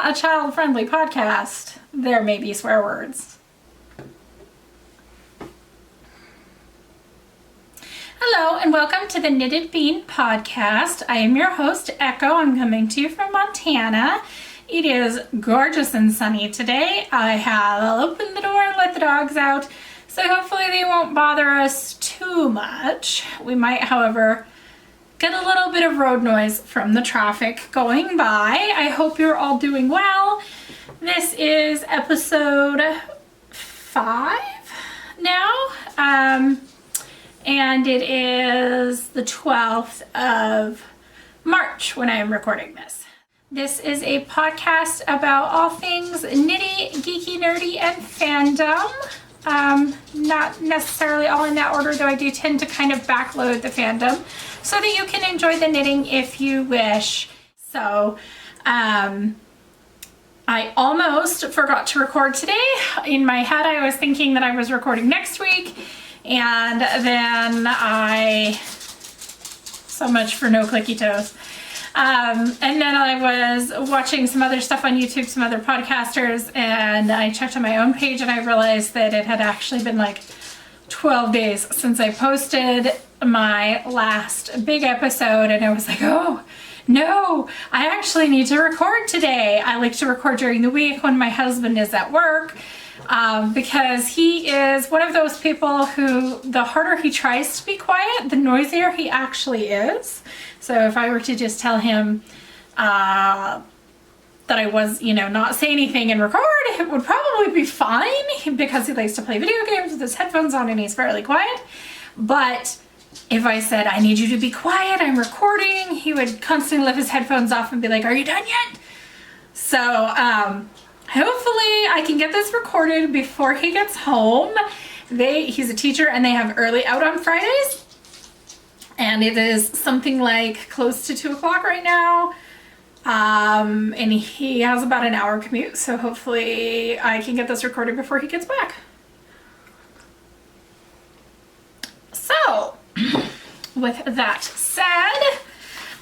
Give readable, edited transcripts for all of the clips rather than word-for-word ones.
a child-friendly podcast, there may be swear words. Hello and welcome to the Knitted Bean podcast. I am your host, Echo. I'm coming to you from Montana. It is gorgeous and sunny today. I'll open the door and let the dogs out, so hopefully they won't bother us too much. We might, however, get a little bit of road noise from the traffic going by. I hope you're all doing well. This is episode 5 now, and it is the 12th of March when I am recording this. This is a podcast about all things nitty, geeky, nerdy, and fandom. Not necessarily all in that order, though I do tend to kind of backload the fandom so that you can enjoy the knitting if you wish. So, I almost forgot to record today. In my head, I was thinking that I was recording next week, and then so much for no clicky toes. And then I was watching some other stuff on YouTube, some other podcasters, and I checked on my own page and I realized that it had actually been like 12 days since I posted my last big episode, and I was like, oh no, I actually need to record today. I like to record during the week when my husband is at work, because he is one of those people who, the harder he tries to be quiet, the noisier he actually is. So if I were to just tell him that I was, not say anything and record, it would probably be fine because he likes to play video games with his headphones on and he's fairly quiet. But if I said, I need you to be quiet, I'm recording, he would constantly lift his headphones off and be like, are you done yet? So hopefully I can get this recorded before he gets home. He's a teacher and they have early out on Fridays. And it is something like close to 2 o'clock right now. And he has about an hour commute. So hopefully I can get this recorded before he gets back. So with that said,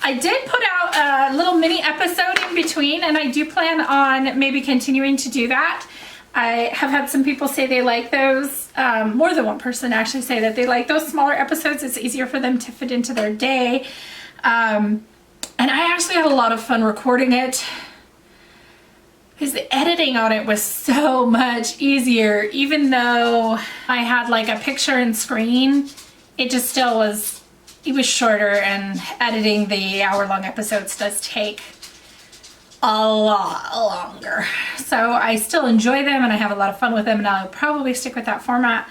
I did put out a little mini episode in between, and I do plan on maybe continuing to do that. I have had some people say they like those, more than one person actually say that they like those smaller episodes. It's easier for them to fit into their day. And I actually had a lot of fun recording it because the editing on it was so much easier. Even though I had like a picture and screen, it just still was, it was shorter, and editing the hour-long episodes does take a lot longer. So I still enjoy them and I have a lot of fun with them, and I'll probably stick with that format.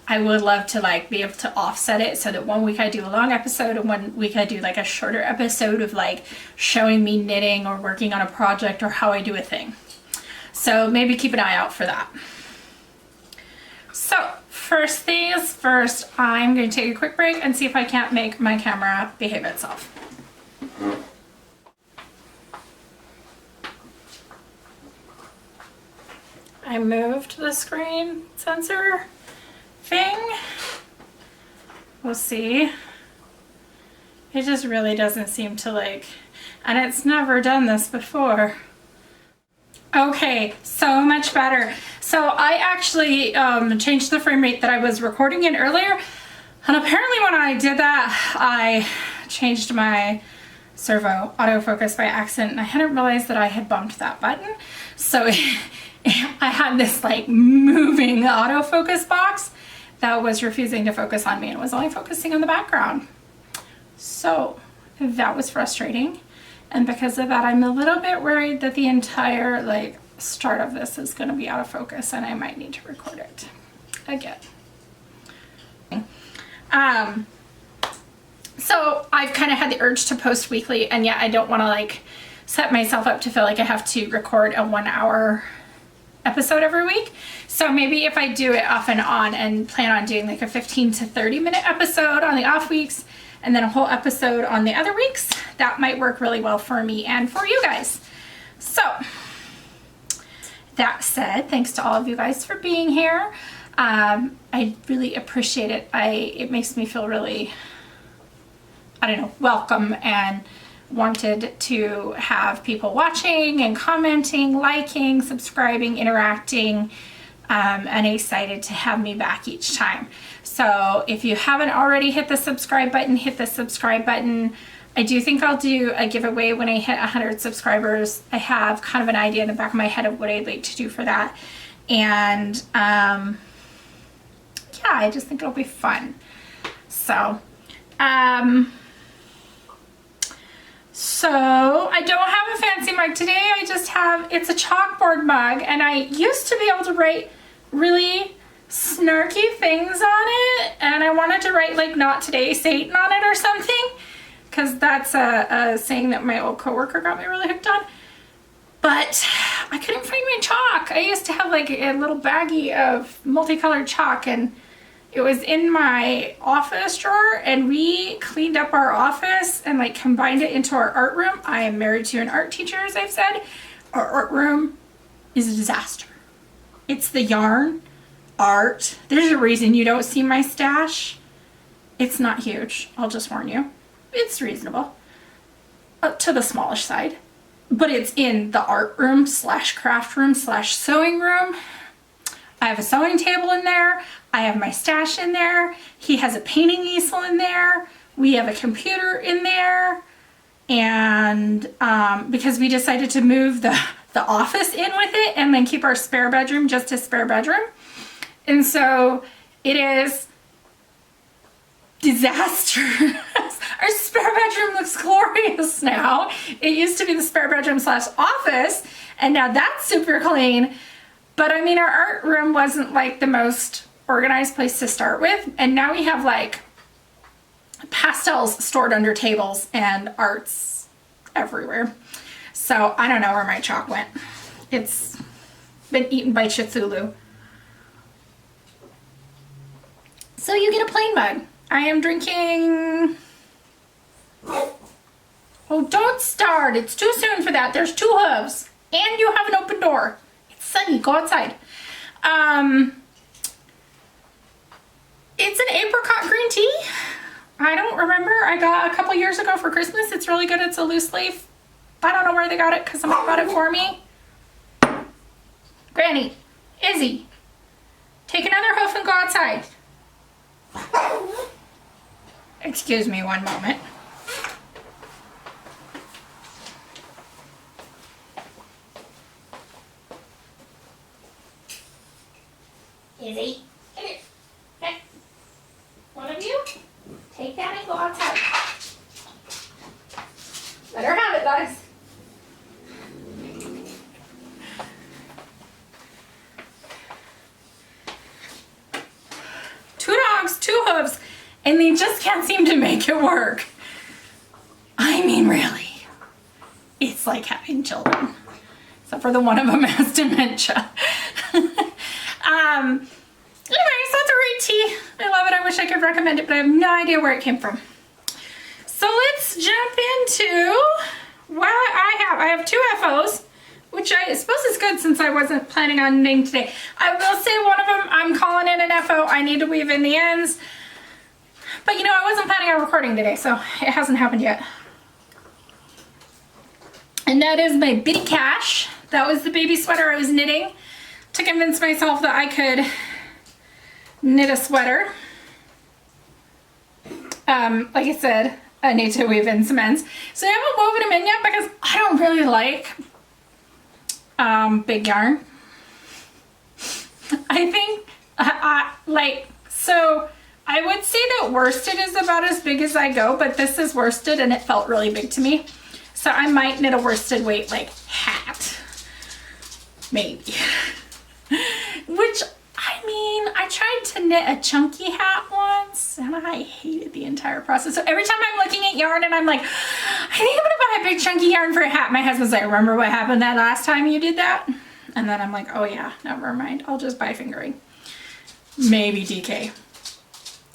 I would love to be able to offset it so that one week I do a long episode and one week I do like a shorter episode of like showing me knitting or working on a project or how I do a thing. So maybe keep an eye out for that. So first things first, I'm going to take a quick break and see if I can't make my camera behave itself. I moved the screen sensor thing. We'll see. It just really doesn't seem to and it's never done this before. Okay, so much better. So I actually changed the frame rate that I was recording in earlier, and apparently when I did that, I changed my servo autofocus by accident, and I hadn't realized that I had bumped that button. So I had this moving autofocus box that was refusing to focus on me and was only focusing on the background. So that was frustrating. And because of that, I'm a little bit worried that the entire start of this is going to be out of focus and I might need to record it again. So I've kind of had the urge to post weekly, and yet I don't want to set myself up to feel like I have to record a 1-hour episode every week. So maybe if I do it off and on and plan on doing a 15 to 30 minute episode on the off weeks and then a whole episode on the other weeks, that might work really well for me and for you guys. So that said, thanks to all of you guys for being here. I really appreciate it. It makes me feel really, welcome and wanted to have people watching and commenting, liking, subscribing, interacting, and excited to have me back each time. So if you haven't already hit the subscribe button, hit the subscribe button. I do think I'll do a giveaway when I hit 100 subscribers. I have kind of an idea in the back of my head of what I'd like to do for that. And yeah, I just think it'll be fun. So, so I don't have a fancy mug today. I just have, it's a chalkboard mug, and I used to be able to write really snarky things on it, and I wanted to write like "Not Today, Satan" on it or something, because that's a saying that my old coworker got me really hooked on. But I couldn't find my chalk. I used to have like a little baggie of multicolored chalk, and it was in my office drawer, and we cleaned up our office and like combined it into our art room. I am married to an art teacher, as I've said. Our art room is a disaster. It's the yarn art. There's a reason you don't see my stash. It's not huge, I'll just warn you. It's reasonable, up to the smallish side, but it's in the art room slash craft room slash sewing room. I have a sewing table in there. I have my stash in there. He has a painting easel in there. We have a computer in there. And because we decided to move the office in with it and then keep our spare bedroom just a spare bedroom. And so it is disastrous. Our spare bedroom looks glorious now. It used to be the spare bedroom slash office, and now that's super clean. But I mean, our art room wasn't like the most organized place to start with, and now we have like pastels stored under tables and arts everywhere. So I don't know where my chalk went. It's been eaten by Cthulhu. So you get a plain mug. I am drinking... Oh, don't start. It's too soon for that. There's 2 hooves. And you have an open door. It's sunny. Go outside. It's an apricot green tea. I don't remember. I got a couple years ago for Christmas. It's really good. It's a loose leaf. I don't know where they got it because somebody bought it for me. Granny, Izzy, take another hoof and go outside. Excuse me one moment. Izzy, come here. Okay. One of you, take that and go outside. Let her have it, guys. Two dogs, 2 hooves, and they just can't seem to make it work. I mean, really. It's like having children. Except for the one of them has dementia. Anyway, so it's a great tea. I love it. I wish I could recommend it, but I have no idea where it came from. So let's jump into what I have 2 FOs, which I suppose is good since I wasn't planning on knitting today. I will say one of them, I'm calling it an FO. I need to weave in the ends. But you know, I wasn't planning on recording today, so it hasn't happened yet. And that is my Bitty Cash. That was the baby sweater I was knitting to convince myself that I could knit a sweater. Like I said, I need to weave in some ends. So I haven't woven them in yet because I don't really like big yarn. I think, so I would say that worsted is about as big as I go, but this is worsted and it felt really big to me. So I might knit a worsted weight like hat, maybe. Which, I mean, I tried to knit a chunky hat once and I hated the entire process. So every time I'm looking at yarn and I'm like, I think I'm gonna buy a big chunky yarn for a hat, my husband's like, remember what happened that last time you did that? And then I'm like, oh yeah, never mind. I'll just buy fingering. Maybe DK.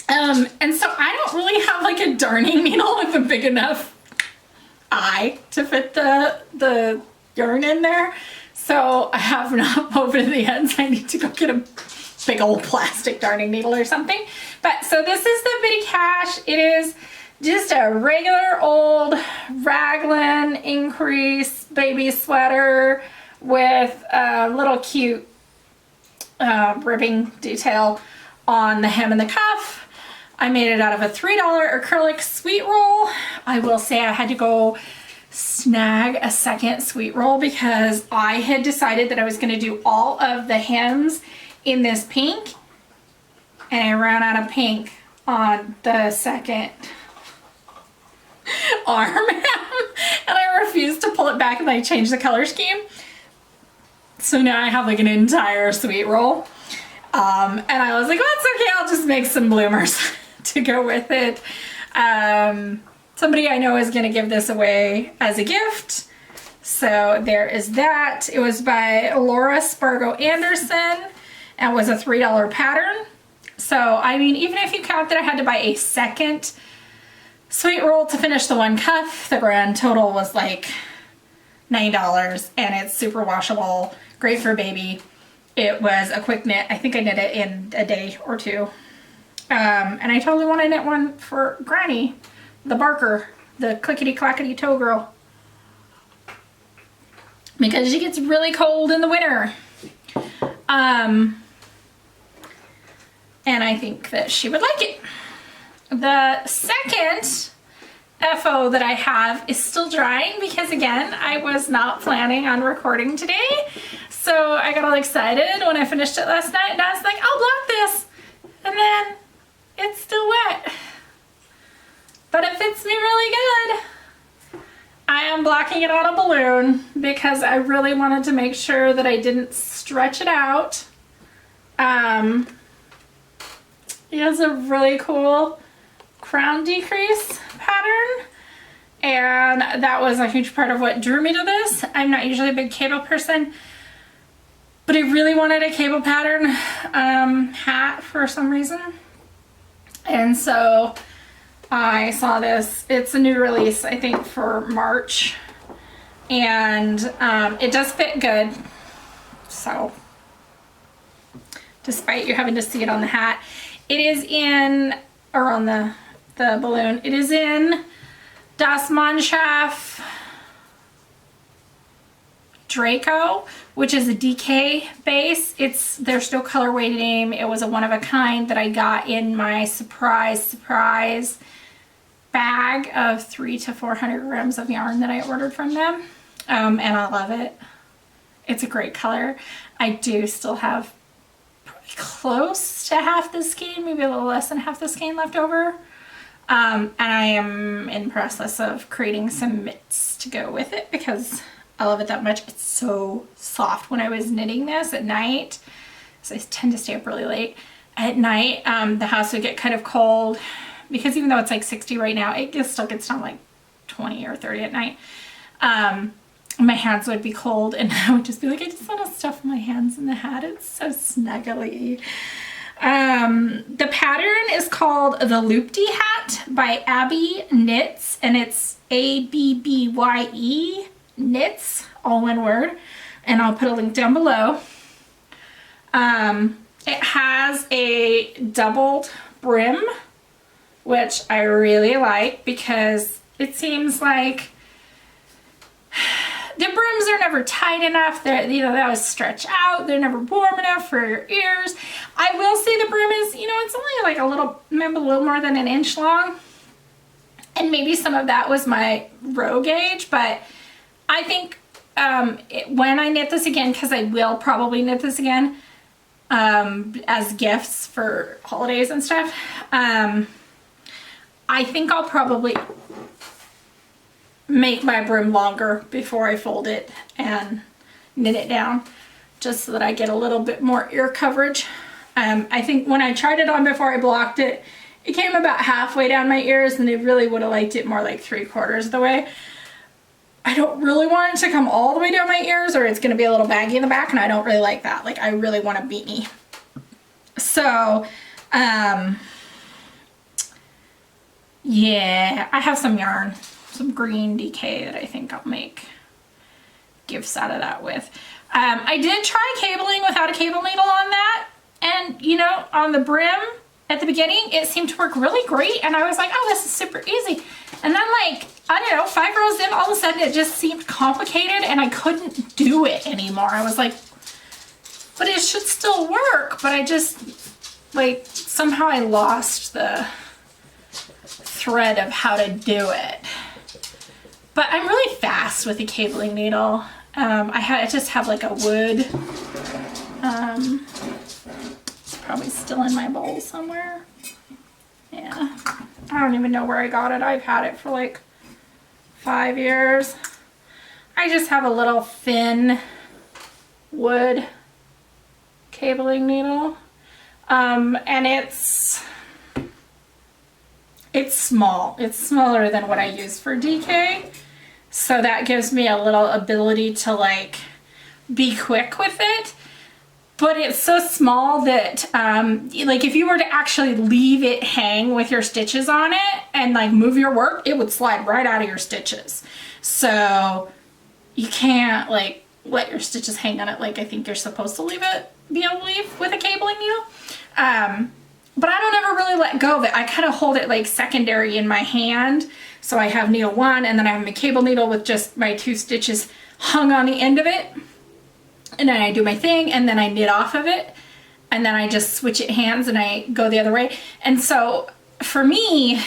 And so I don't really have like a darning needle with a big enough eye to fit the yarn in there. So I have not woven the ends. I need to go get a big old plastic darning needle or something. But so this is the Bitty Cash. It is just a regular old raglan increase baby sweater with a little cute ribbing detail on the hem and the cuff. I made it out of a $3 acrylic SweetRoll. I will say I had to go snag a second SweetRoll because I had decided that I was going to do all of the hems in this pink, and I ran out of pink on the second arm hem, and I refused to pull it back and I changed the color scheme. So now I have like an entire SweetRoll. And I was like, well, it's okay, I'll just make some bloomers to go with it. Somebody I know is gonna give this away as a gift. So there is that. It was by Laura Spargo Anderson and was a $3 pattern. So, I mean, even if you count that I had to buy a second SweetRoll to finish the one cuff, the grand total was like $9, and it's super washable, great for baby. It was a quick knit. I think I knit it in a day or two. And I totally want to knit one for Granny, the Barker, the clickety-clackety toe girl, because she gets really cold in the winter. And I think that she would like it. The second FO that I have is still drying because, again, I was not planning on recording today. So I got all excited when I finished it last night, and I was like, I'll block this. And then it's still wet. But it fits me really good. I am blocking it on a balloon because I really wanted to make sure that I didn't stretch it out. It has a really cool crown decrease pattern, and that was a huge part of what drew me to this. I'm not usually a big cable person, but I really wanted a cable pattern hat for some reason, and so I saw this. It's a new release, I think, for March, and it does fit good, so despite you having to see it on the hat, it is in, or on the balloon, it is in Das Mannschaft Draco, which is a DK base. It's their still colorway name. It was a one of a kind that I got in my surprise bag of 300 to 400 grams of yarn that I ordered from them. And I love it. It's a great color. I do still have probably close to half the skein, maybe a little less than half the skein left over. And I am in the process of creating some mitts to go with it because I love it that much. It's so soft. When I was knitting this at night, so I tend to stay up really late at night, the house would get kind of cold because even though it's like 60 right now, it still gets down like 20 or 30 at night. My hands would be cold and I would just be like, I just want to stuff my hands in the hat. It's so snuggly. The pattern is called the Loopty Hat by Abby Knits, and it's ABBYE Knits, all one word, and I'll put a link down below. It has a doubled brim, which I really like because it seems like the brims are never tight enough. They're, you know, they always stretch out. They're never warm enough for your ears. I will say the brim is, you know, it's only like a little, maybe a little more than an inch long. And maybe some of that was my row gauge, but I think when I knit this again, because I will probably knit this again as gifts for holidays and stuff, I think I'll probably make my brim longer before I fold it and knit it down, just so that I get a little bit more ear coverage. I think when I tried it on before I blocked it, it came about halfway down my ears, and I really would have liked it more like 3/4 of the way. I don't really want it to come all the way down my ears, or it's going to be a little baggy in the back, and I don't really like that. Like, I really want a beanie. So, yeah, I have some yarn, some green DK that I think I'll make gifts out of that with. I did try cabling without a cable needle on that, and you know, on the brim, at the beginning, it seemed to work really great. And I was like, oh, this is super easy. And then like, I don't know, 5 rows in, all of a sudden it just seemed complicated and I couldn't do it anymore. I was like, but it should still work. But I just, like, somehow I lost the thread of how to do it. But I'm really fast with the cabling needle. I just have like a wood. It's probably still in my bowl somewhere. Yeah, I don't even know where I got it. I've had it for like 5 years. I just have a little thin wood cabling needle. And it's small. It's smaller than what I use for DK. So that gives me a little ability to like be quick with it. But it's so small that like if you were to actually leave it hang with your stitches on it and like move your work, it would slide right out of your stitches. So you can't like let your stitches hang on it like I think you're supposed to be able to leave with a cabling needle. But I don't ever really let go of it. I kind of hold it like secondary in my hand. So I have needle 1 and then I have my cable needle with just my 2 stitches hung on the end of it. And then I do my thing and then I knit off of it. And then I just switch it hands and I go the other way. And so for me,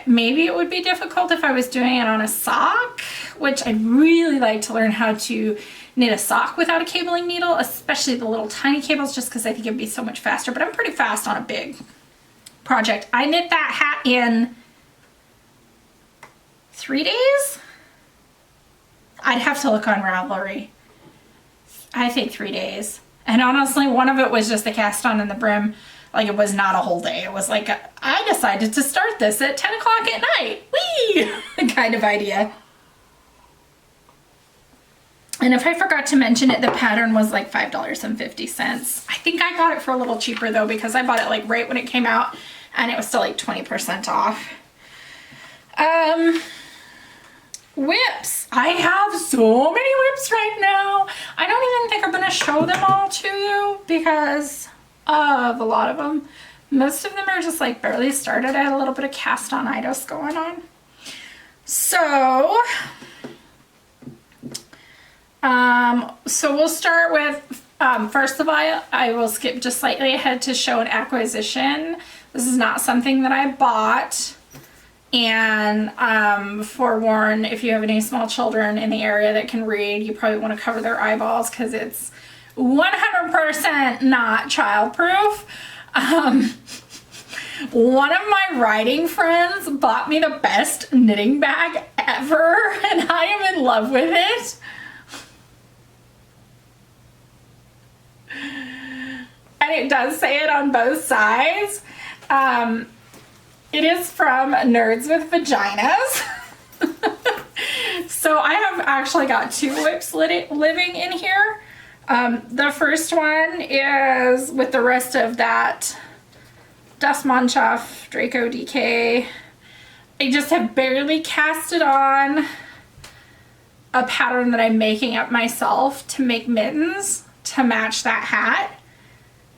maybe it would be difficult if I was doing it on a sock, which I'd really like to learn how to knit a sock without a cabling needle, especially the little tiny cables, just because I think it'd be so much faster. But I'm pretty fast on a big project. I knit that hat in 3 days. I'd have to look on Ravelry. I think 3 days. And honestly, one of it was just the cast on and the brim. Like, it was not a whole day. It was like, I decided to start this at 10 o'clock at night. Whee! Kind of idea. And if I forgot to mention it, the pattern was like $5.50. I think I got it for a little cheaper though, because I bought it like right when it came out and it was still like 20% off. Whips. I have so many whips right now. I don't even think I'm gonna show them all to you because of a lot of them. Most of them are just like barely started. I had a little bit of cast on idos going on. So we'll start with, first of all, I will skip just slightly ahead to show an acquisition. This is not something that I bought. And forewarn, if you have any small children in the area that can read, you probably want to cover their eyeballs because it's 100% not childproof. One of my writing friends bought me the best knitting bag ever, and I am in love with it. And it does say it on both sides. It is from Nerds with Vaginas. So I have actually got 2 whips living in here. The first one is with the rest of that Dust Manchoff Draco DK. I just have barely casted on a pattern that I'm making up myself to make mittens to match that hat.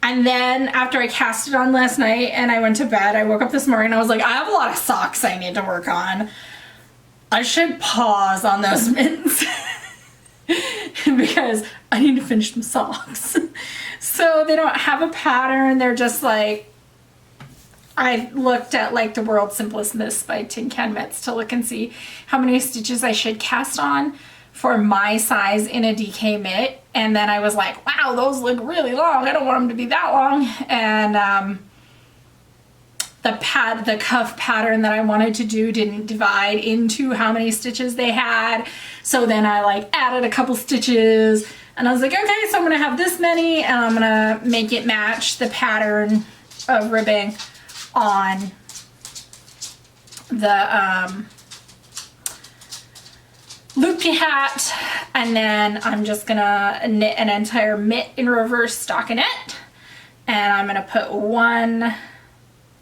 And then after I cast it on last night and I went to bed, I woke up this morning and I was like, I have a lot of socks I need to work on. I should pause on those mittens because I need to finish the socks. So they don't have a pattern. They're just like, I looked at like the World's Simplest Myths by Tin Can Mitts to look and see how many stitches I should cast on for my size in a DK mitt. And then I was like, wow, those look really long. I don't want them to be that long. And the cuff pattern that I wanted to do didn't divide into how many stitches they had. So then I like added a couple stitches and I was like, okay, so I'm gonna have this many and I'm gonna make it match the pattern of ribbing on the loopy hat, and then I'm just gonna knit an entire mitt in reverse stockinette, and I'm gonna put 1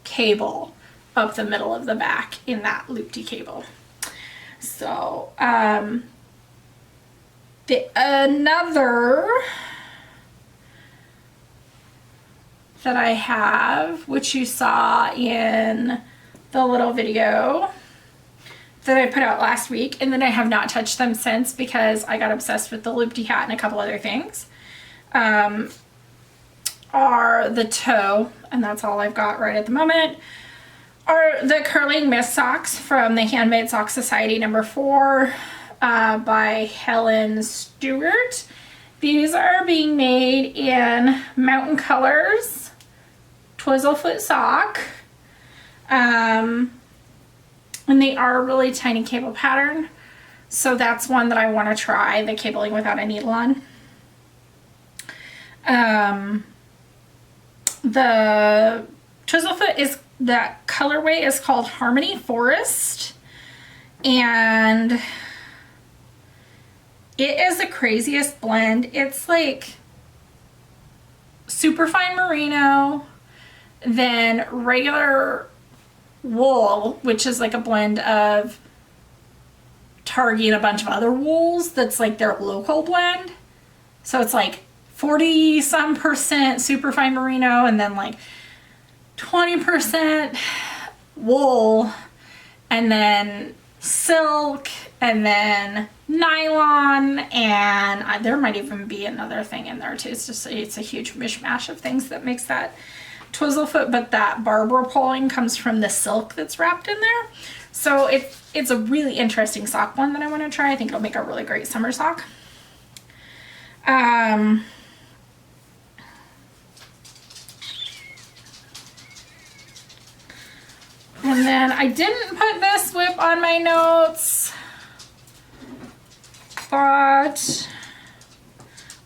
cable up the middle of the back in that loopy cable. So that I have, which you saw in the little video that I put out last week, and then I have not touched them since because I got obsessed with the loopty hat and a couple other things, are the toe, and that's all I've got right at the moment, are the Curling Mist socks from the Handmade Sock Society number 4 by Helen Stewart. These are being made in Mountain Colors Twizzlefoot sock. And they are a really tiny cable pattern. So that's one that I want to try, the cabling without a needle on. The Twizzlefoot is, that colorway is called Harmony Forest. And it is the craziest blend. It's like super fine merino, then regular wool, which is like a blend of Targhee and a bunch of other wools. That's like their local blend. So it's like 40 some percent super fine merino and then like 20% wool and then silk and then nylon, and there might even be another thing in there too. It's just, it's a huge mishmash of things that makes that Twizzlefoot, but that barber pulling comes from the silk that's wrapped in there. So it's a really interesting sock one that I want to try. I think it'll make a really great summer sock. And then I didn't put this whip on my notes, but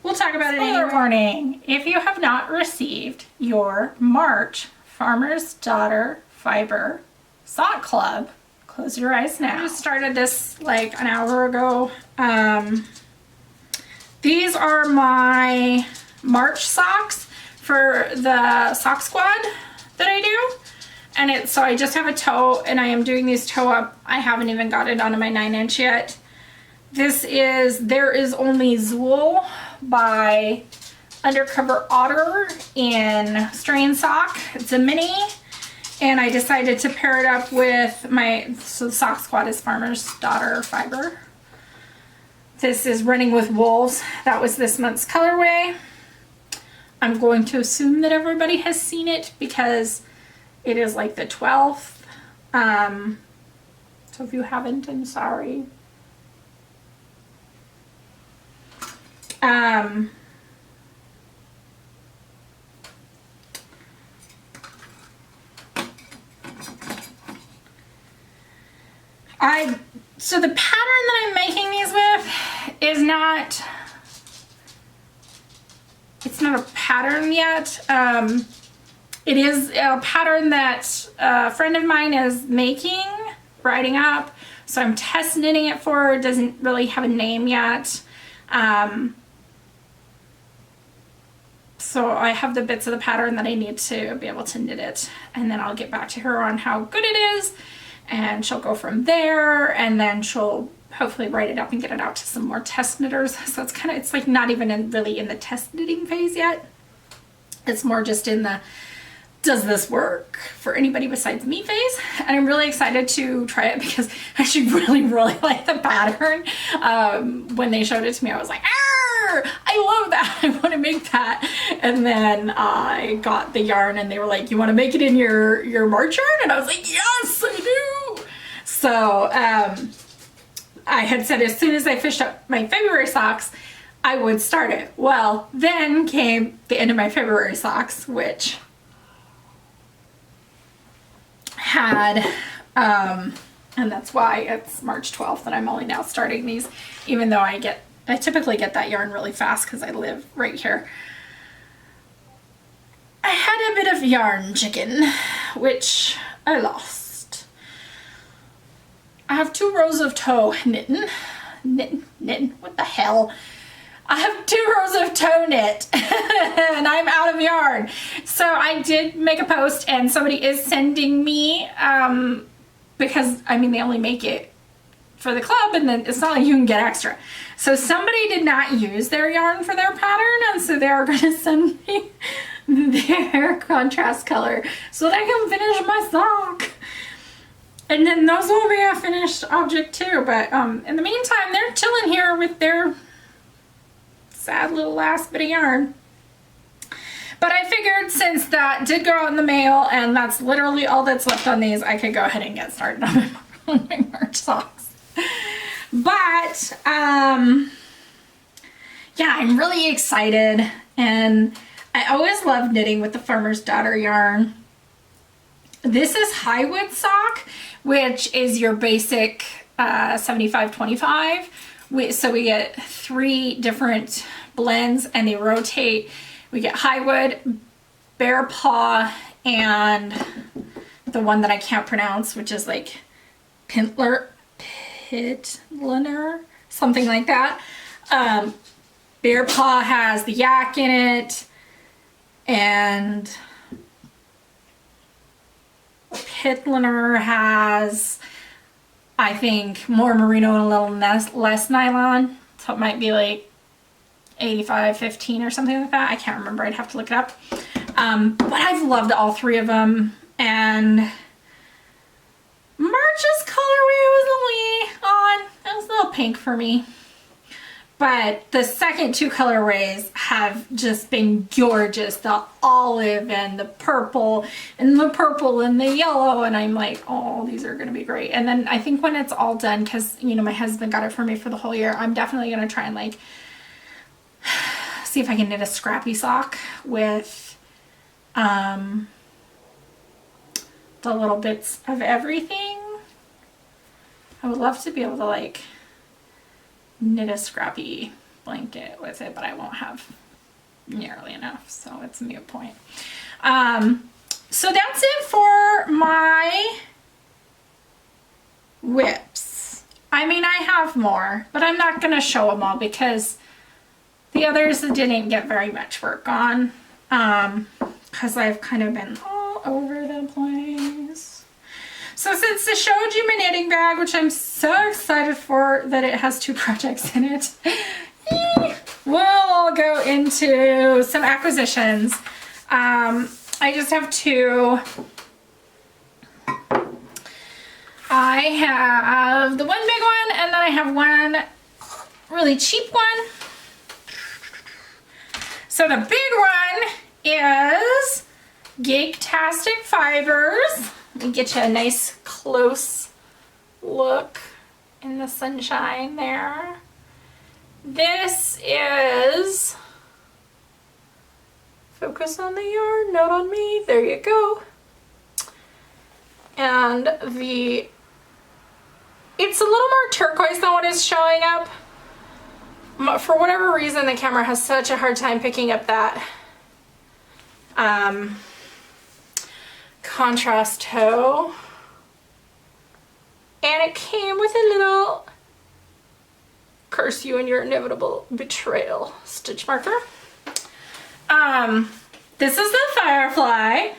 we'll talk about it anyway. Warning, if you have not received your March Farmer's Daughter Fiber Sock Club, close your eyes now. I just started this like an hour ago. These are my March socks for the sock squad that I do. And so I just have a toe and I am doing these toe up. I haven't even got it onto my 9-inch yet. This is There Is Only Zool by Undercover Otter in Strain Sock. It's a mini. And I decided to pair it up with my, so the sock squad is Farmer's Daughter Fiber. This is Running with Wolves. That was this month's colorway. I'm going to assume that everybody has seen it because it is like the 12th. So if you haven't, I'm sorry. So the pattern that I'm making these with is not, it's not a pattern yet. It is a pattern that a friend of mine is making, writing up. So I'm test knitting it for her. It doesn't really have a name yet. So I have the bits of the pattern that I need to be able to knit it. And then I'll get back to her on how good it is. And she'll go from there. And then she'll hopefully write it up and get it out to some more test knitters. So it's kind of, it's like not even really in the test knitting phase yet. It's more just in the, does this work for anybody besides me phase? And I'm really excited to try it because I actually really like the pattern. When they showed it to me, I was like, I love that. I want to make that. And then I got the yarn and they were like, you want to make it in your March yarn? And I was like, yes, I do. So I had said as soon as I fished up my February socks, I would start it. Well, then came the end of my February socks, which had, and that's why it's March 12th and I'm only now starting these, even though I typically get that yarn really fast because I live right here. I had a bit of yarn chicken, which I lost. I have 2 rows of toe knitting, what the hell? I have 2 rows of toe knit and I'm out of yarn. So I did make a post and somebody is sending me, because I mean they only make it for the club and then it's not like you can get extra. So somebody did not use their yarn for their pattern and so they are going to send me their contrast color so that I can finish my sock. And then those will be a finished object too. But in the meantime, they're chilling here with their sad little last bit of yarn. But I figured since that did go out in the mail and that's literally all that's left on these, I could go ahead and get started on my March socks. But yeah, I'm really excited, and I always love knitting with the Farmer's Daughter yarn. This is Highwood sock, which is your basic 75-25. So we get 3 different blends and they rotate. We get Highwood, Bear Paw, and the one that I can't pronounce, which is like Pitliner, something like that. Bear Paw has the yak in it, and Pitliner has, I think, more merino and a little less nylon. So it might be like 85-15 or something like that. I can't remember. I'd have to look it up. But I've loved all 3 of them. And March's colorway was only on. It was a little pink for me. But the second 2 colorways have just been gorgeous. The olive and the purple and the yellow. And I'm like, oh, these are going to be great. And then I think when it's all done, because, you know, my husband got it for me for the whole year, I'm definitely going to try and like see if I can knit a scrappy sock with the little bits of everything. I would love to be able to like knit a scrappy blanket with it, but I won't have nearly enough, so it's a moot point. So that's it for my whips. I mean, I have more, but I'm not gonna show them all because the others didn't get very much work on, because I've kind of been all over the place. So since I showed you my knitting bag, which I'm so excited for that it has 2 projects in it, we'll go into some acquisitions. I just have 2. I have the one big one, and then I have one really cheap one. So the big one is Geektastic Fibers. Let me get you a nice close look in the sunshine there. This is, focus on the yarn, not on me, there you go. And it's a little more turquoise than what is showing up. For whatever reason, the camera has such a hard time picking up that contrast toe. And it came with a little curse you and your inevitable betrayal stitch marker. This is the Firefly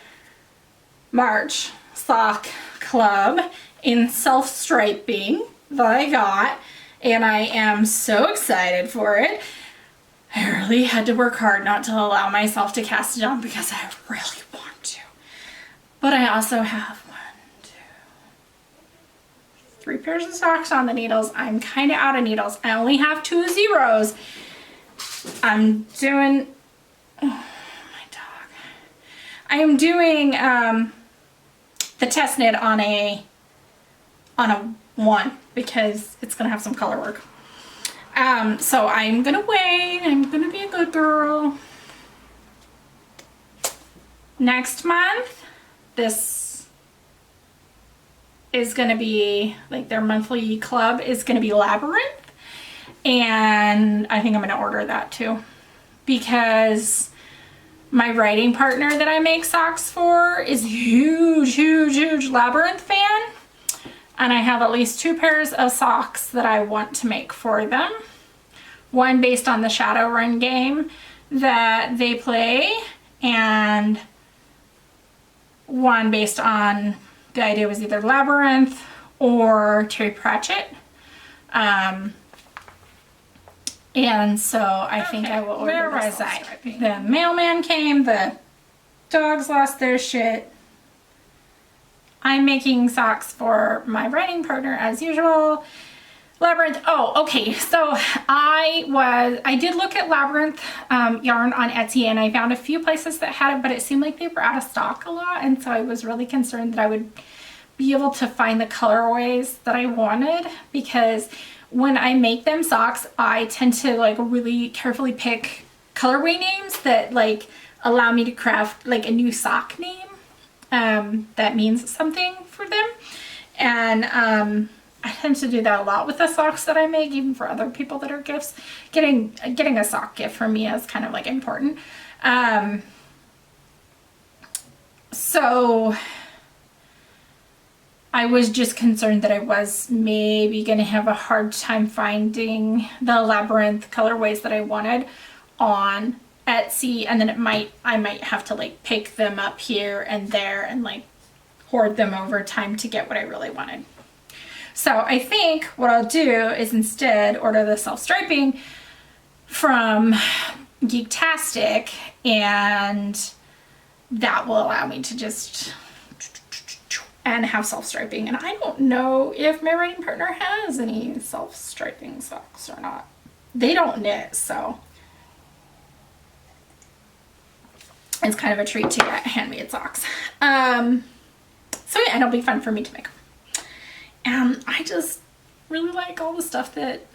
March Sock Club in self-striping that I got, and I am so excited for it. I really had to work hard not to allow myself to cast it on because I really want to. But I also have 3 pairs of socks on the needles. I'm kind of out of needles. I only have 2 zeros. I'm doing, oh my dog. I am doing the test knit on a 1 because it's gonna have some color work. So I'm gonna wait. I'm gonna be a good girl. Next month, this is going to be like their monthly club is going to be Labyrinth, and I think I'm going to order that too because my writing partner that I make socks for is a huge Labyrinth fan, and I have at least 2 pairs of socks that I want to make for them. One based on the Shadowrun game that they play, and one based on, the idea was either Labyrinth or Terry Pratchett. And so I think I will order. Where was I? The mailman came, the Dogs lost their shit. I'm making socks for my writing partner as usual. Labyrinth. Oh, okay. So I did look at Labyrinth yarn on Etsy, and I found a few places that had it, but it seemed like they were out of stock a lot. And so I was really concerned that I would be able to find the colorways that I wanted, because when I make them socks, I tend to like really carefully pick colorway names that like allow me to craft like a new sock name that means something for them. And I tend to do that a lot with the socks that I make, even for other people that are gifts. Getting a sock gift for me is kind of like important. So I was just concerned that I was maybe going to have a hard time finding the Labyrinth colorways that I wanted on Etsy, and then I might have to like pick them up here and there and like hoard them over time to get what I really wanted. So I think what I'll do is instead order the self-striping from Geektastic, and that will allow me to just and have self-striping. And I don't know if my writing partner has any self-striping socks or not. They don't knit, so it's kind of a treat to get handmade socks. So yeah, and it'll be fun for me to make them. And I just really like all the stuff that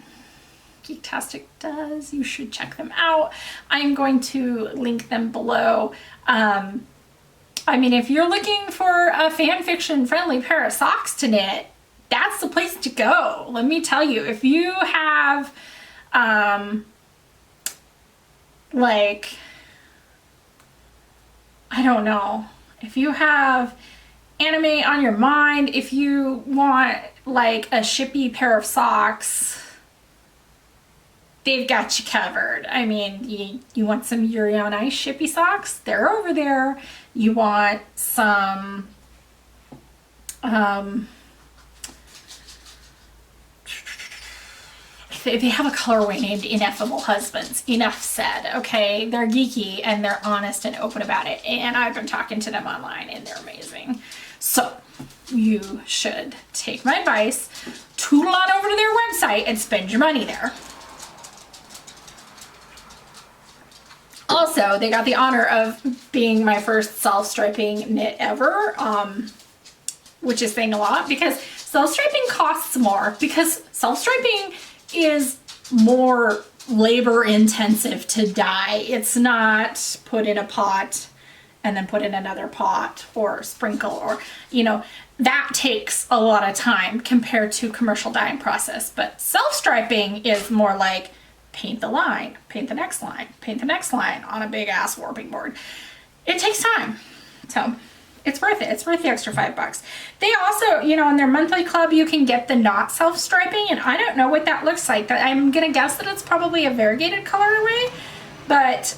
Geektastic does. You should check them out. I'm going to link them below. I mean, if you're looking for a fan fiction friendly pair of socks to knit, that's the place to go. Let me tell you, if you have like, I don't know, if you have anime on your mind, if you want like a shippy pair of socks, they've got you covered. I mean, you want some Yuri on Ice shippy socks? They're over there. You want some they have a colorway named Ineffable Husbands. Enough said, okay? They're geeky and they're honest and open about it, and I've been talking to them online and they're amazing. So you should take my advice, tootle on over to their website and spend your money there. Also, they got the honor of being my first self-striping knit ever, which is saying a lot, because self-striping costs more, because self-striping is more labor intensive to dye. It's not put in a pot and then put in another pot or sprinkle, or, you know, that takes a lot of time compared to commercial dyeing process. But self-striping is more like paint the line, paint the next line, paint the next line on a big ass warping board. It takes time. So it's worth it. It's worth the extra $5. They also, you know, in their monthly club, you can get the not self-striping, and I don't know what that looks like. I'm gonna guess that it's probably a variegated colorway, but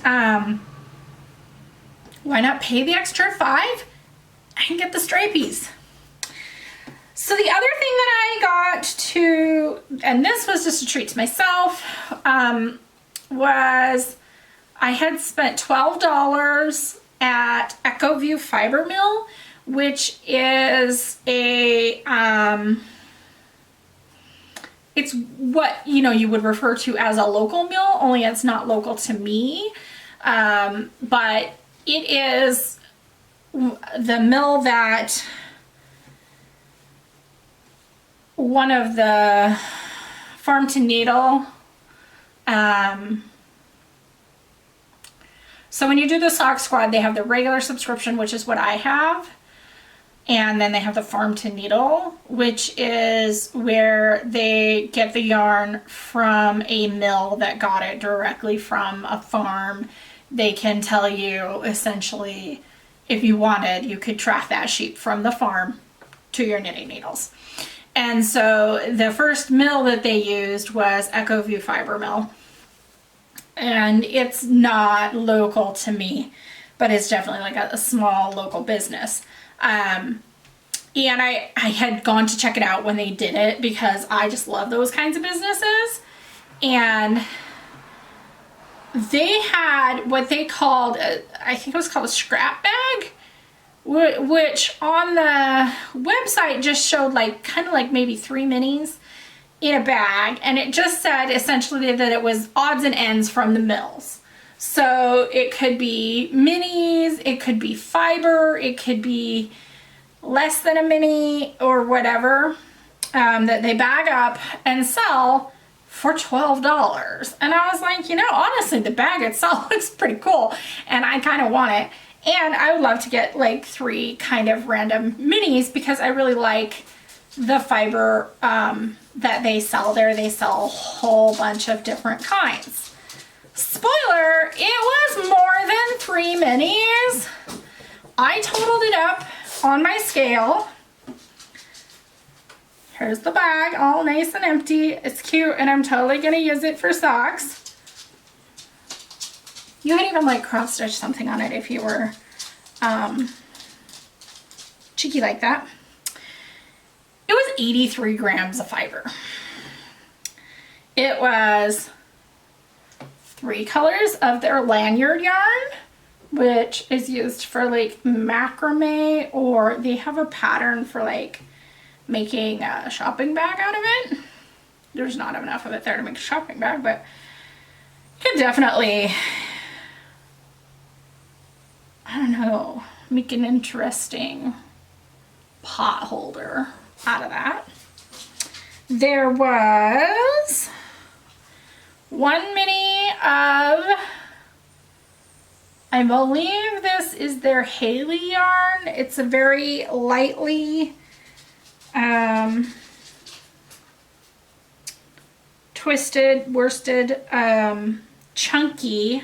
why not pay the extra $5 and get the stripies? So the other thing that I got to, and this was just a treat to myself, was I had spent $12 at EchoView Fiber Mill, which is a, it's what, you know, you would refer to as a local mill, only it's not local to me, but it is the mill that one of the farm to needle, so when you do the Sock Squad, they have the regular subscription, which is what I have, and then they have the farm to needle, which is where they get the yarn from a mill that got it directly from a farm. They can tell you essentially, if you wanted, you could track that sheep from the farm to your knitting needles. And so the first mill that they used was EchoView Fiber Mill. And it's not local to me, but it's definitely like a small local business. And I had gone to check it out when they did it, because I just love those kinds of businesses. And they had what they called, I think it was called a scrap bag, which on the website just showed like kind of like maybe 3 minis in a bag, and it just said essentially that it was odds and ends from the mills. So it could be minis, it could be fiber, it could be less than a mini or whatever, that they bag up and sell for $12. And I was like, you know, honestly, the bag itself looks pretty cool and I kind of want it. And I would love to get like 3 kind of random minis because I really like the fiber that they sell there. They sell a whole bunch of different kinds. Spoiler, it was more than 3 minis. I totaled it up on my scale. Here's the bag, all nice and empty. It's cute, and I'm totally gonna use it for socks. You could even like cross stitch something on it if you were cheeky like that. It was 83 grams of fiber. It was 3 colors of their lanyard yarn, which is used for like macrame, or they have a pattern for like making a shopping bag out of it. There's not enough of it there to make a shopping bag, but you could definitely, I don't know, make an interesting pot holder out of that. There was 1 mini of, I believe this is their Haley yarn. It's a very lightly twisted, worsted, chunky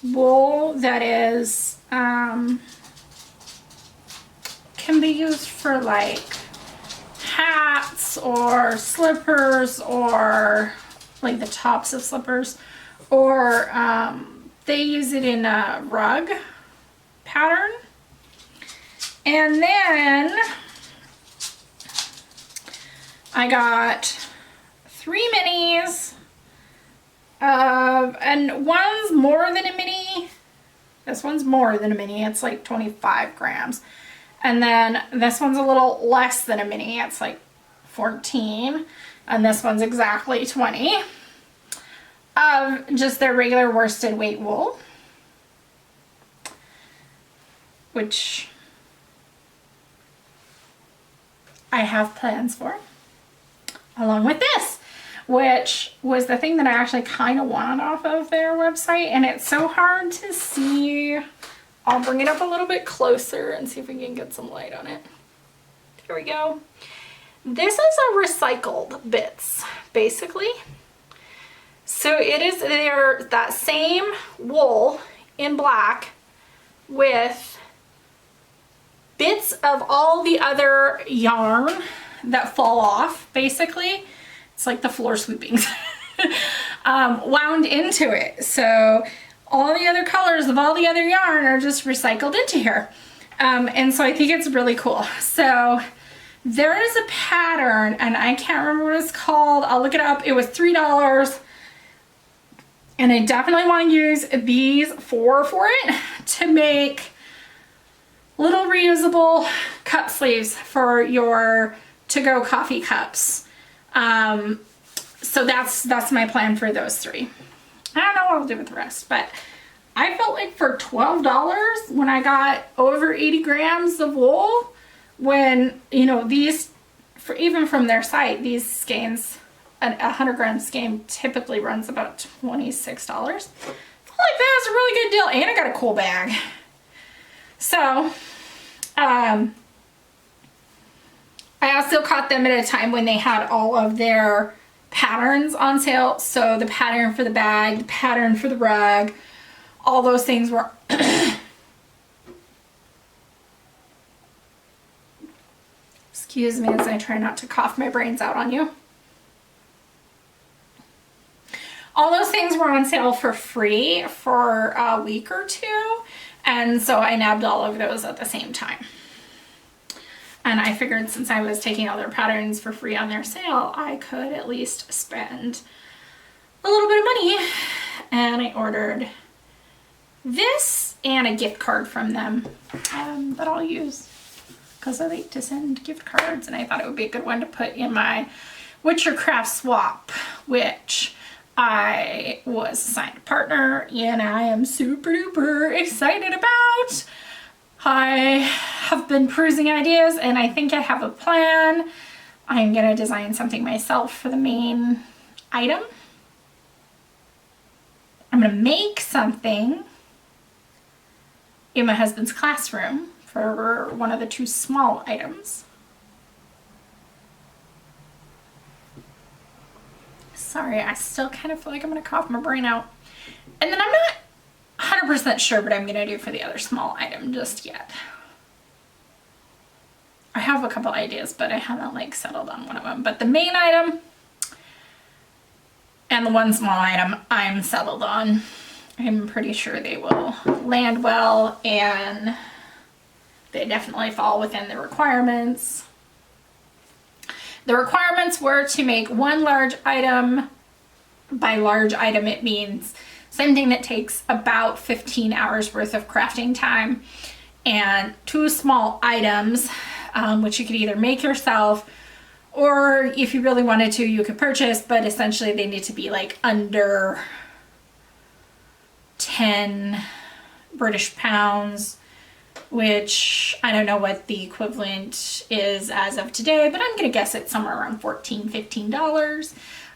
wool that is can be used for like hats or slippers, or like the tops of slippers, or they use it in a rug pattern. And then I got 3 minis of, and one's more than a mini. This one's more than a mini. It's like 25 grams. And then this one's a little less than a mini. It's like 14. And this one's exactly 20 of just their regular worsted weight wool, which I have plans for, along with this, which was the thing that I actually kind of wanted off of their website, and it's so hard to see. I'll bring it up a little bit closer and see if we can get some light on it. Here we go. This is a recycled bits, basically. So it is that same wool in black with bits of all the other yarn that fall off, basically. It's like the floor sweepings wound into it. So all the other colors of all the other yarn are just recycled into here. And so I think it's really cool. So there is a pattern, and I can't remember what it's called. I'll look it up. It was $3. And I definitely want to use these 4 for it to make little reusable cup sleeves for your to-go coffee cups. So that's my plan for those 3. I don't know what I'll do with the rest, but I felt like for $12 when I got over 80 grams of wool, when, you know, these, for even from their site, these skeins, a 100-gram skein typically runs about $26. I felt like that was a really good deal, and I got a cool bag. So, I also caught them at a time when they had all of their patterns on sale. So the pattern for the bag, the pattern for the rug, all those things were excuse me as I try not to cough my brains out on you. All those things were on sale for free for a week or 2, and so I nabbed all of those at the same time. And I figured since I was taking all their patterns for free on their sale, I could at least spend a a little bit of money, and I ordered this and a gift card from them that I'll use because I like to send gift cards, and I thought it would be a good one to put in my Witcher Craft swap, which I was assigned a partner and I am super duper excited about. I have been perusing ideas and I think I have a plan. I'm gonna design something myself for the main item. I'm gonna make something in my husband's classroom for one of the two small items. Sorry, I still kind of feel like I'm gonna cough my brain out. And then I'm not 100% sure what I'm gonna do for the other small item just yet. I have a couple ideas, but I haven't like settled on one of them. But the main item and the one small item I'm settled on. I'm pretty sure they will land well and they definitely fall within the requirements. The requirements were to make one large item. By large item, it means something that takes about 15 hours worth of crafting time, and two small items, which you could either make yourself or if you really wanted to, you could purchase, but essentially they need to be like under 10 British pounds, which I don't know what the equivalent is as of today, but I'm gonna guess it's somewhere around $14, $15.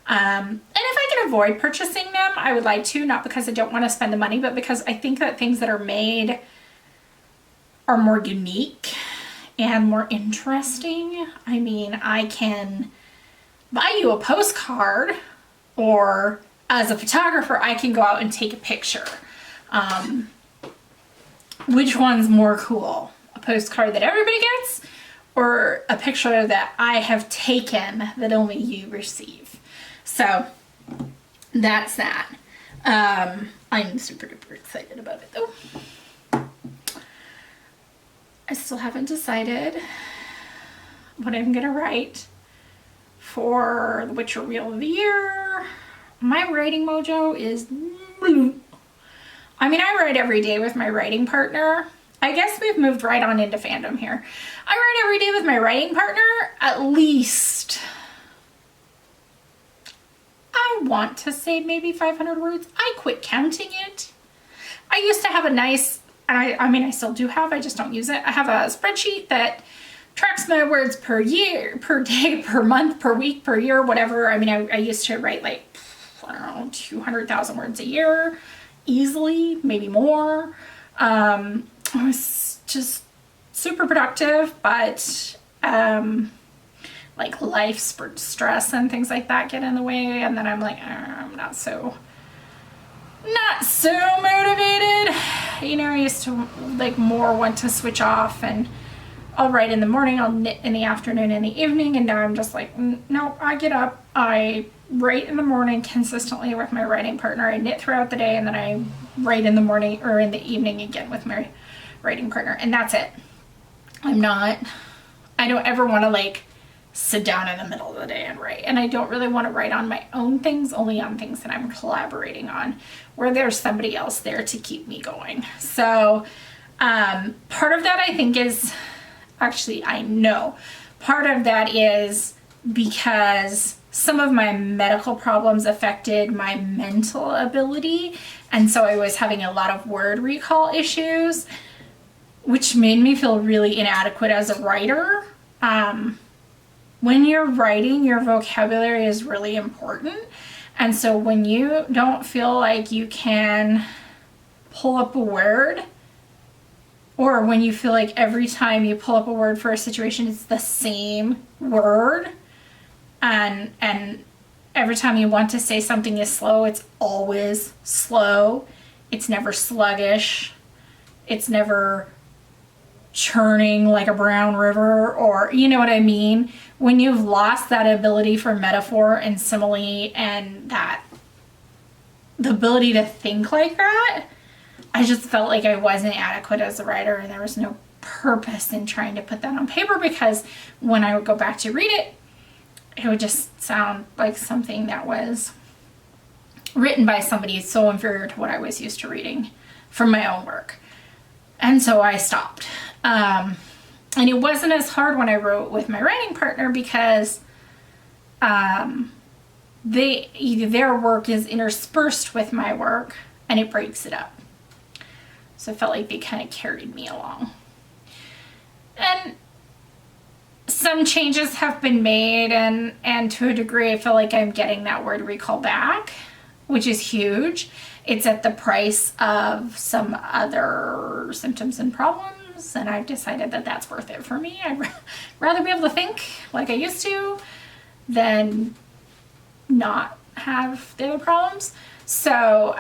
And if I can avoid purchasing them, I would like to, not because I don't want to spend the money, but because I think that things that are made are more unique and more interesting. I mean, I can buy you a postcard, or as a photographer, I can go out and take a picture. Which one's more cool? A postcard that everybody gets, or a picture that I have taken that only you receive? So that's that. I'm super duper excited about it though. I still haven't decided what I'm gonna write for the Witcher Reel of the Year. My writing mojo is I mean, I write every day with my writing partner. I guess we've moved right on into fandom here. I write every day with my writing partner at least, I want to say maybe 500 words. I quit counting it. I used to have a nice, I mean, I still do have, I just don't use it. I have a spreadsheet that tracks my words per year, per day, per month, per week, per year, whatever. I mean, I used to write like, I don't know, 200,000 words a year, easily, maybe more. I was just super productive, but like life stress and things like that get in the way, and then I'm like, I'm not so motivated. You know, I used to like more want to switch off, and I'll write in the morning, I'll knit in the afternoon and the evening, and now I'm just like, no, I get up, I write in the morning consistently with my writing partner, I knit throughout the day, and then I write in the morning or in the evening again with my writing partner, and that's it. I don't ever want to like sit down in the middle of the day and write, and I don't really want to write on my own things, only on things that I'm collaborating on, where there's somebody else there to keep me going. So part of that I think is, actually I know, part of that is because some of my medical problems affected my mental ability, and so I was having a lot of word recall issues, which made me feel really inadequate as a writer. When you're writing, your vocabulary is really important, and so when you don't feel like you can pull up a word, or when you feel like every time you pull up a word for a situation it's the same word, and every time you want to say something is slow, it's always slow, it's never sluggish, it's never churning like a brown river, or you know what I mean? When you've lost that ability for metaphor and simile and that the ability to think like that, I just felt like I wasn't adequate as a writer, and there was no purpose in trying to put that on paper, because when I would go back to read it, it would just sound like something that was written by somebody so inferior to what I was used to reading from my own work. And so I stopped. And it wasn't as hard when I wrote with my writing partner because their work is interspersed with my work and it breaks it up. So I felt like they kind of carried me along. And some changes have been made, and to a degree I feel like I'm getting that word recall back, which is huge. It's at the price of some other symptoms and problems, and I've decided that that's worth it for me. I'd rather be able to think like I used to than not have the other problems. So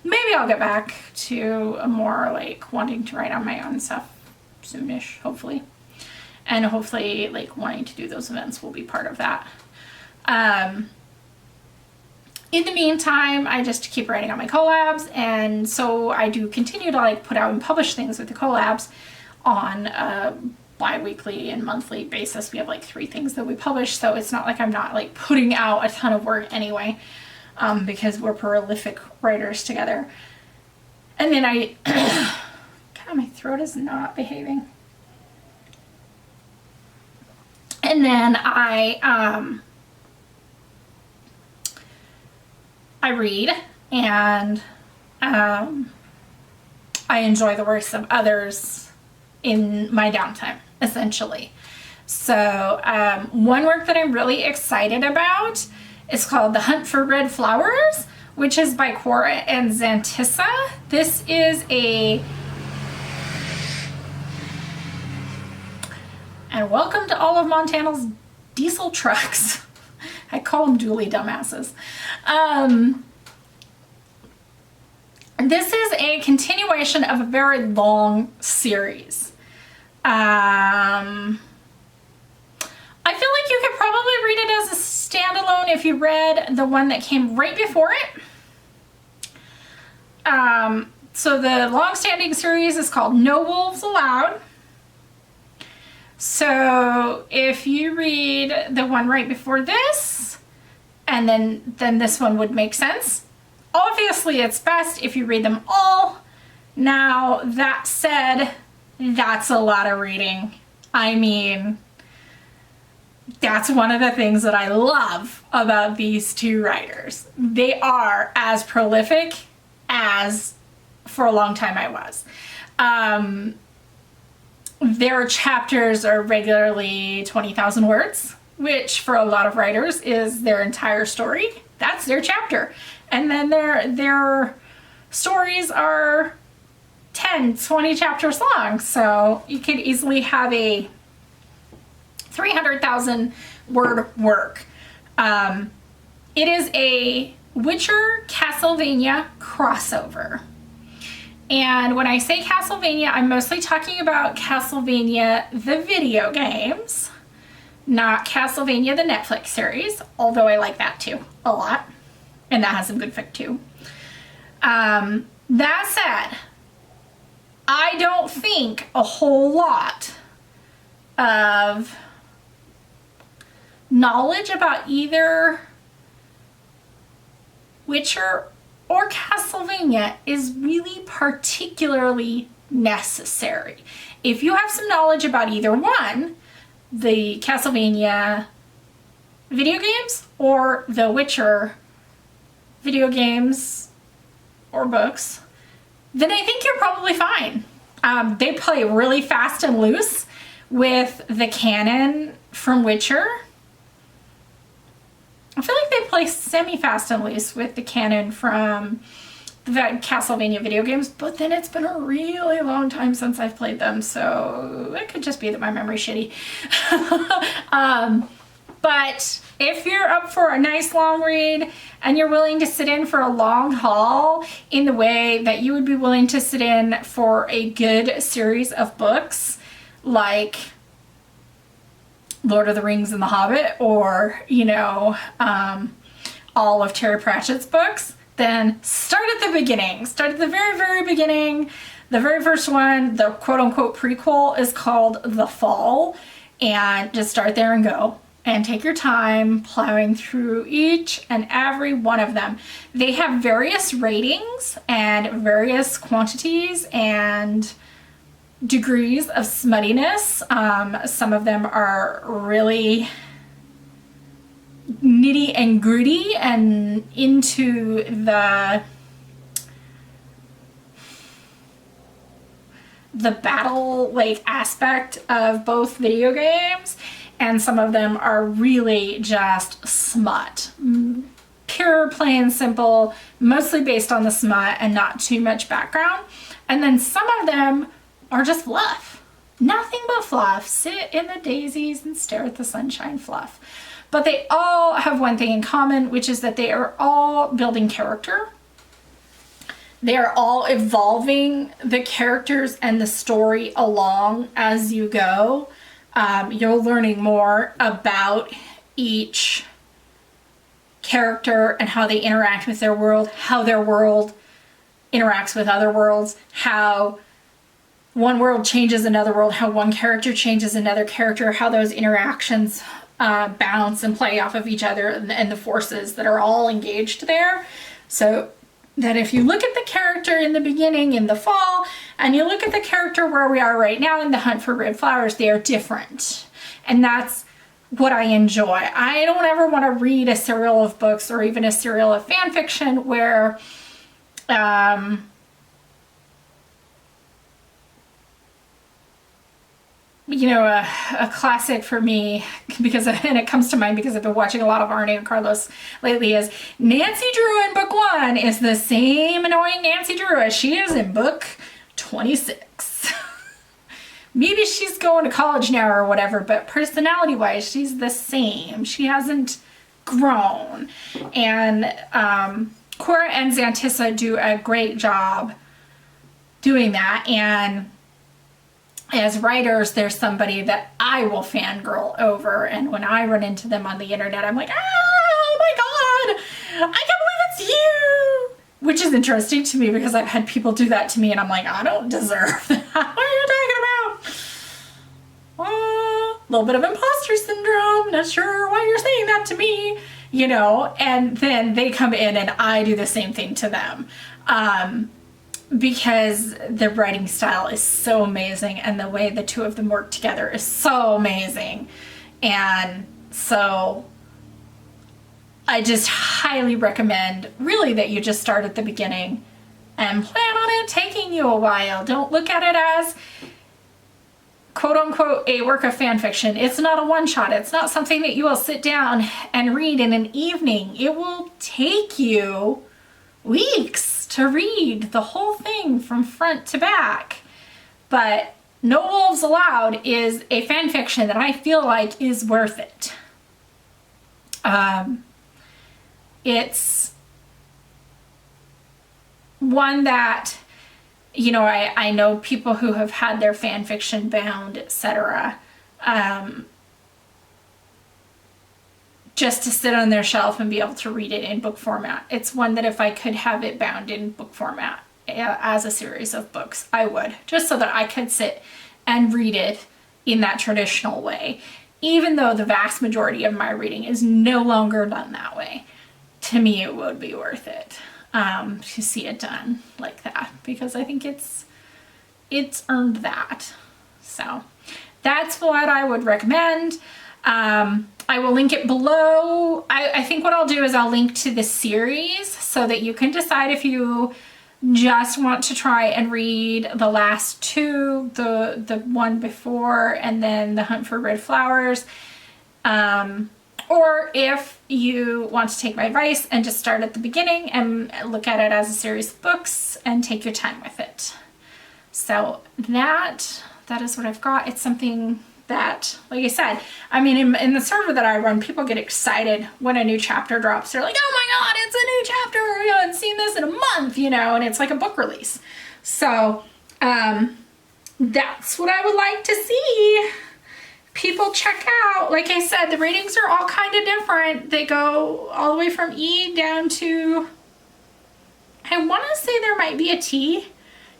maybe I'll get back to a more like wanting to write on my own stuff soonish, hopefully. And hopefully like wanting to do those events will be part of that. In the meantime, I just keep writing on my collabs, and so I do continue to like put out and publish things with the collabs on a bi-weekly and monthly basis. We have like 3 things that we publish, so it's not like I'm not like putting out a ton of work anyway, because we're prolific writers together. And then God, my throat is not behaving. And then I read, and I enjoy the works of others in my downtime, essentially. So one work that I'm really excited about is called The Hunt for Red Flowers, which is by Quarra and Xantissa. This is and welcome to all of Montana's diesel trucks. I call them dually dumbasses. This is a continuation of a very long series. I feel like you could probably read it as a standalone if you read the one that came right before it. So the long-standing series is called No Wolves Allowed. So if you read the one right before this, and then this one would make sense. Obviously, it's best if you read them all. Now, that said, that's a lot of reading. I mean, that's one of the things that I love about these 2 writers. They are as prolific as for a long time I was. Their chapters are regularly 20,000 words, which for a lot of writers is their entire story. That's their chapter. And then their stories are 10, 20 chapters long. So you could easily have a 300,000 word work. It is a Witcher Castlevania crossover. And when I say Castlevania, I'm mostly talking about Castlevania the video games, not Castlevania the Netflix series, although I like that too a lot, and that has some good fic too. That said, I don't think a whole lot of knowledge about either Witcher or Castlevania is really particularly necessary. If you have some knowledge about either one, the Castlevania video games or the Witcher video games or books, then I think you're probably fine. They play really fast and loose with the canon from Witcher. I feel like they play semi-fast and loose with the canon from the Castlevania video games, but then it's been a really long time since I've played them, so it could just be that my memory's shitty. But if you're up for a nice long read and you're willing to sit in for a long haul in the way that you would be willing to sit in for a good series of books like Lord of the Rings and The Hobbit, or, you know, all of Terry Pratchett's books, then start at the beginning. Start at the very, very beginning. The very first one, the quote-unquote prequel, is called The Fall, and just start there and go. and take your time plowing through each and every one of them. They have various ratings and various quantities and degrees of smuttiness. Some of them are really nitty and gritty and into the battle like aspect of both video games, and some of them are really just smut, pure, plain, simple, mostly based on the smut and not too much background. And then some of them are just fluff, nothing but fluff. Sit in the daisies and stare at the sunshine fluff. But they all have one thing in common, which is that they are all building character. They are all evolving the characters and the story along as you go. You're learning more about each character and how they interact with their world, how their world interacts with other worlds, how one world changes another world, how one character changes another character, how those interactions bounce and play off of each other, and the forces that are all engaged there. So that if you look at the character in the beginning in the fall, and you look at the character where we are right now in the Hunt for Red Flowers, they are different. And that's what I enjoy. I don't ever want to read a serial of books or even a serial of fan fiction where you know, a classic for me, because, and it comes to mind because I've been watching a lot of Arne and Carlos lately, is Nancy Drew in book 1 is the same annoying Nancy Drew as she is in book 26. Maybe she's going to college now or whatever, but personality-wise, she's the same. She hasn't grown. And Quarra and Xantissa do a great job doing that. And as writers, there's somebody that I will fangirl over, and when I run into them on the internet, I'm like, oh my god, I can't believe it's you! Which is interesting to me because I've had people do that to me, and I'm like, I don't deserve that. What are you talking about? A little bit of imposter syndrome, not sure why you're saying that to me, you know, and then they come in and I do the same thing to them. Because the writing style is so amazing and the way the two of them work together is so amazing. And so I just highly recommend really that you just start at the beginning and plan on it taking you a while. Don't look at it as quote unquote a work of fan fiction. It's not a one-shot. It's not something that you will sit down and read in an evening. It will take you weeks to read the whole thing from front to back. But No Wolves Allowed is a fan fiction that I feel like is worth it. It's one that, you know, I know people who have had their fan fiction bound, etc. Just to sit on their shelf and be able to read it in book format. It's one that if I could have it bound in book format as a series of books, I would, just so that I could sit and read it in that traditional way. Even though the vast majority of my reading is no longer done that way, to me it would be worth it to see it done like that, because I think it's earned that. So that's what I would recommend. I will link it below. I think what I'll do is I'll link to the series so that you can decide if you just want to try and read the last two, the one before and then the Hunt for Red Flowers, or if you want to take my advice and just start at the beginning and look at it as a series of books and take your time with it. So that is what I've got. It's something that, like I said, I mean, in the server that I run, people get excited when a new chapter drops. They're like, oh my god, it's a new chapter, I haven't seen this in a month, you know, and it's like a book release. So that's what I would like to see people check out. Like I said, the ratings are all kind of different. They go all the way from E down to, I want to say there might be a T.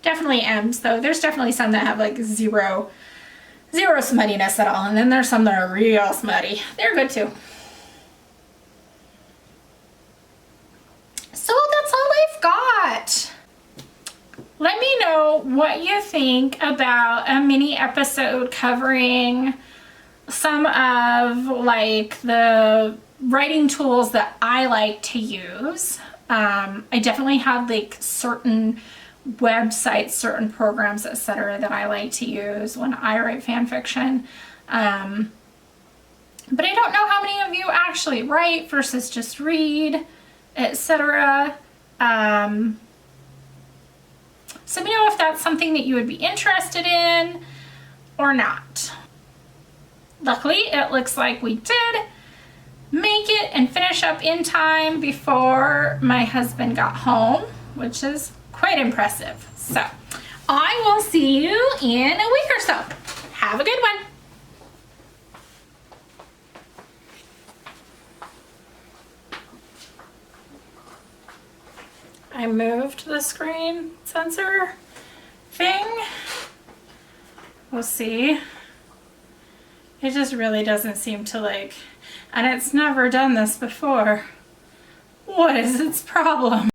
Definitely M's though. There's definitely some that have like 0 zero smuttiness at all. And then there's some that are real smutty. They're good too. So that's all I've got. Let me know what you think about a mini episode covering some of like the writing tools that I like to use. I definitely have like certain websites, certain programs, etc. that I like to use when I write fan fiction. But I don't know how many of you actually write versus just read, etc. So let me know if that's something that you would be interested in or not. Luckily, it looks like we did make it and finish up in time before my husband got home, which is quite impressive. So I will see you in a week or so. Have a good one. I moved the screen sensor thing. We'll see. It just really doesn't seem to like, and it's never done this before. What is its problem?